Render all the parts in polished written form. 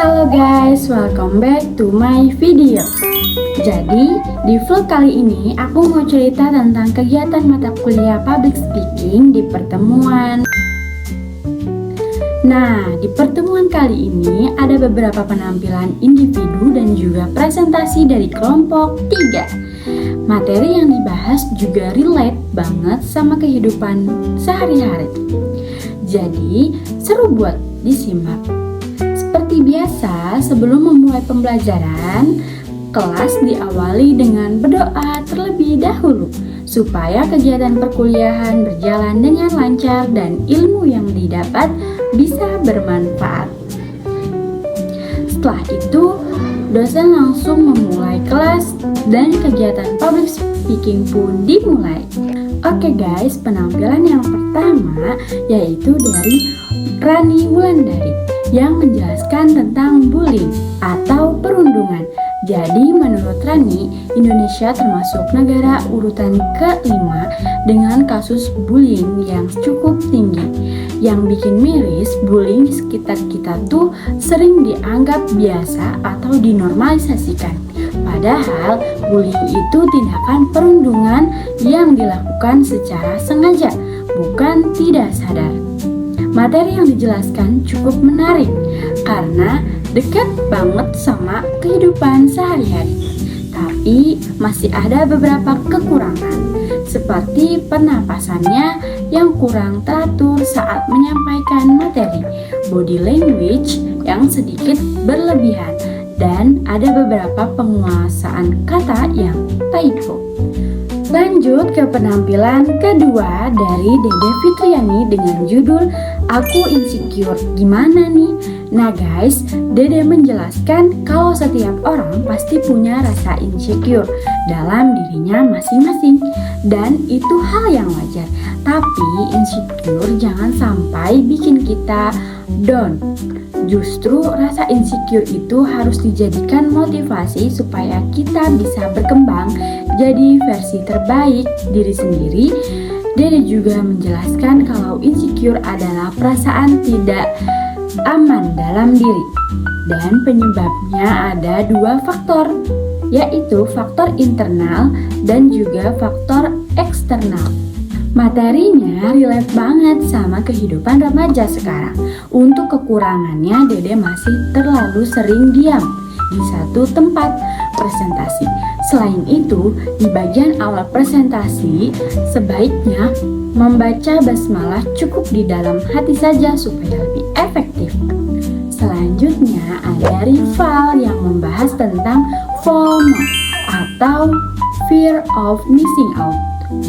Halo guys, welcome back to my video. Jadi, di vlog kali ini aku mau cerita tentang kegiatan mata kuliah public speaking di pertemuan. Nah, di pertemuan kali ini ada beberapa penampilan individu dan juga presentasi dari kelompok 3. Materi yang dibahas juga relate banget sama kehidupan sehari-hari. Jadi, seru buat disimak. Seperti biasa, sebelum memulai pembelajaran, kelas diawali dengan berdoa terlebih dahulu supaya kegiatan perkuliahan berjalan dengan lancar dan ilmu yang didapat bisa bermanfaat. Setelah itu, dosen langsung memulai kelas dan kegiatan public speaking pun dimulai. Oke guys, penampilan yang pertama yaitu dari Rani Wulandari yang menjelaskan tentang bullying atau perundungan. Jadi menurut Rani, Indonesia termasuk negara urutan ke-5 dengan kasus bullying yang cukup tinggi. Yang bikin miris, bullying di sekitar kita tuh sering dianggap biasa atau dinormalisasikan. Padahal bullying itu tindakan perundungan yang dilakukan secara sengaja, bukan tidak sadar. Materi yang dijelaskan cukup menarik karena dekat banget sama kehidupan sehari-hari. Tapi masih ada beberapa kekurangan, seperti penapasannya yang kurang teratur saat menyampaikan materi, body language yang sedikit berlebihan, dan ada beberapa penguasaan kata yang typo. Lanjut ke penampilan kedua dari Dede Fitriani dengan judul Aku Insecure. Gimana nih? Nah guys, Dede menjelaskan kalau setiap orang pasti punya rasa insecure dalam dirinya masing-masing, dan itu hal yang wajar. Tapi insecure jangan sampai bikin kita down. Justru rasa insecure itu harus dijadikan motivasi supaya kita bisa berkembang jadi versi terbaik diri sendiri. Dede juga menjelaskan kalau insecure adalah perasaan tidak aman dalam diri, dan penyebabnya ada 2 faktor, yaitu faktor internal dan juga faktor eksternal. Materinya relate banget sama kehidupan remaja sekarang. Untuk kekurangannya, Dede masih terlalu sering diam di satu tempat presentasi. Selain itu, di bagian awal presentasi, sebaiknya membaca basmalah cukup di dalam hati saja supaya lebih efektif. Selanjutnya ada rival yang membahas tentang FOMO atau Fear of Missing Out.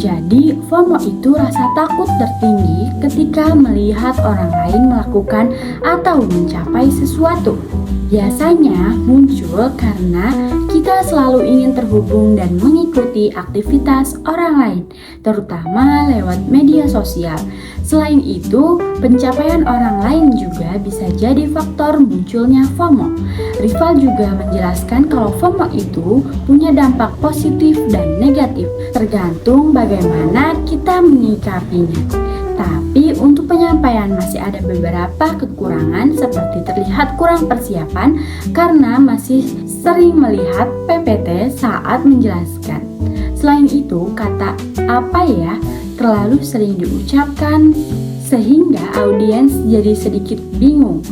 Jadi, FOMO itu rasa takut tertinggi ketika melihat orang lain melakukan atau mencapai sesuatu. Biasanya muncul karena kita selalu ingin terhubung dan mengikuti aktivitas orang lain, terutama lewat media sosial. Selain itu, pencapaian orang lain juga bisa jadi faktor munculnya FOMO. Rival juga menjelaskan kalau FOMO itu punya dampak positif dan negatif, tergantung bagaimana kita menyikapinya. Tapi untuk penyampaian masih ada beberapa kekurangan, seperti terlihat kurang persiapan karena masih sering melihat PPT saat menjelaskan. Selain itu, kata "apa ya" terlalu sering diucapkan sehingga audiens jadi sedikit bingung.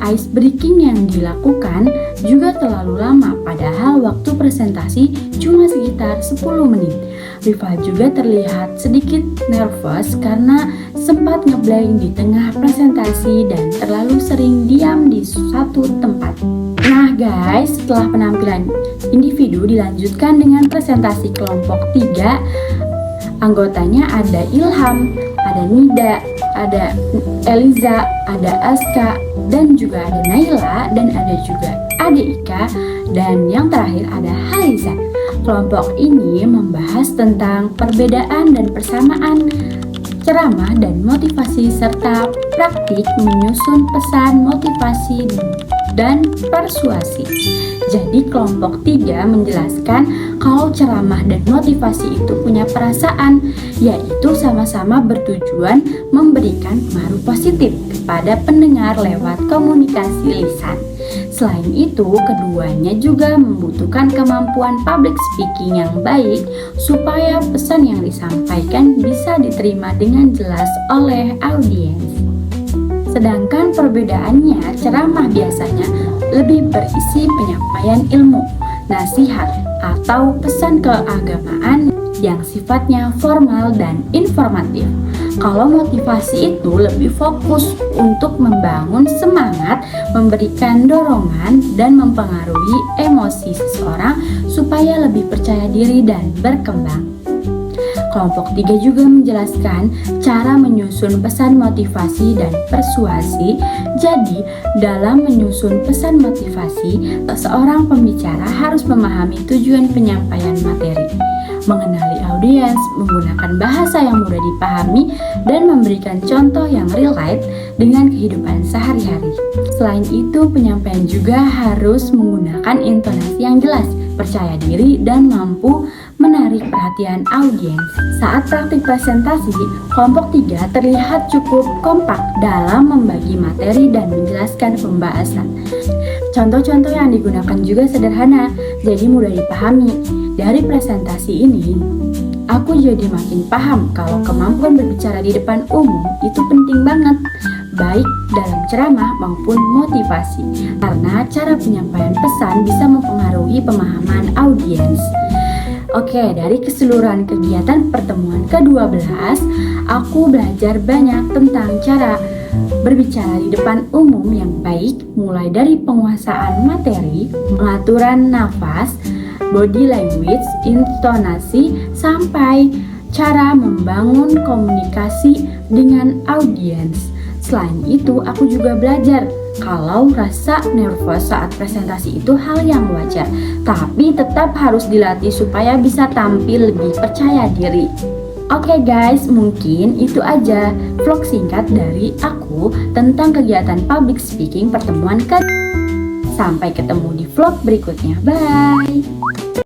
Ice breaking yang dilakukan juga terlalu lama, padahal waktu presentasi cuma sekitar 10 menit. Rival juga terlihat sedikit nervous karena sempat ngeblank di tengah presentasi dan terlalu sering diam di satu tempat. Nah guys, setelah penampilan individu dilanjutkan dengan presentasi kelompok 3. Anggotanya ada Ilham, ada Nida, ada Eliza, ada Aska, dan juga ada Naila, dan ada juga Ade Ika, dan yang terakhir ada Haliza. Kelompok ini membahas tentang perbedaan dan persamaan ceramah dan motivasi serta praktik menyusun pesan motivasi dan persuasi. Jadi kelompok 3 menjelaskan kalau ceramah dan motivasi itu punya perasaan, yaitu sama-sama bertujuan memberikan pengaruh positif kepada pendengar lewat komunikasi lisan. Selain itu, keduanya juga membutuhkan kemampuan public speaking yang baik supaya pesan yang disampaikan bisa diterima dengan jelas oleh audiens. Sedangkan perbedaannya, ceramah biasanya lebih berisi penyampaian ilmu, nasihat, atau pesan keagamaan yang sifatnya formal dan informatif. Kalau motivasi itu lebih fokus untuk membangun semangat, memberikan dorongan, dan mempengaruhi emosi seseorang supaya lebih percaya diri dan berkembang. Kelompok 3 juga menjelaskan cara menyusun pesan motivasi dan persuasi. Jadi, dalam menyusun pesan motivasi, seorang pembicara harus memahami tujuan penyampaian materi, mengenali audiens, menggunakan bahasa yang mudah dipahami, dan memberikan contoh yang relate dengan kehidupan sehari-hari. Selain itu, penyampaian juga harus menggunakan intonasi yang jelas, percaya diri, dan mampu menarik perhatian audiens. Saat praktik presentasi, kelompok 3 terlihat cukup kompak dalam membagi materi dan menjelaskan pembahasan. Contoh-contoh yang digunakan juga sederhana, jadi mudah dipahami. Dari presentasi ini, aku jadi makin paham kalau kemampuan berbicara di depan umum itu penting banget, baik dalam ceramah maupun motivasi, karena cara penyampaian pesan bisa mempengaruhi pemahaman audiens. Oke, dari keseluruhan kegiatan pertemuan ke-12, aku belajar banyak tentang cara berbicara di depan umum yang baik, mulai dari penguasaan materi, pengaturan nafas, body language, intonasi, sampai cara membangun komunikasi dengan audiens. Selain itu, aku juga belajar kalau rasa nervous saat presentasi itu hal yang wajar, tapi tetap harus dilatih supaya bisa tampil lebih percaya diri. Oke guys, mungkin itu aja vlog singkat dari aku tentang kegiatan public speaking pertemuan ke. Sampai ketemu di vlog berikutnya. Bye!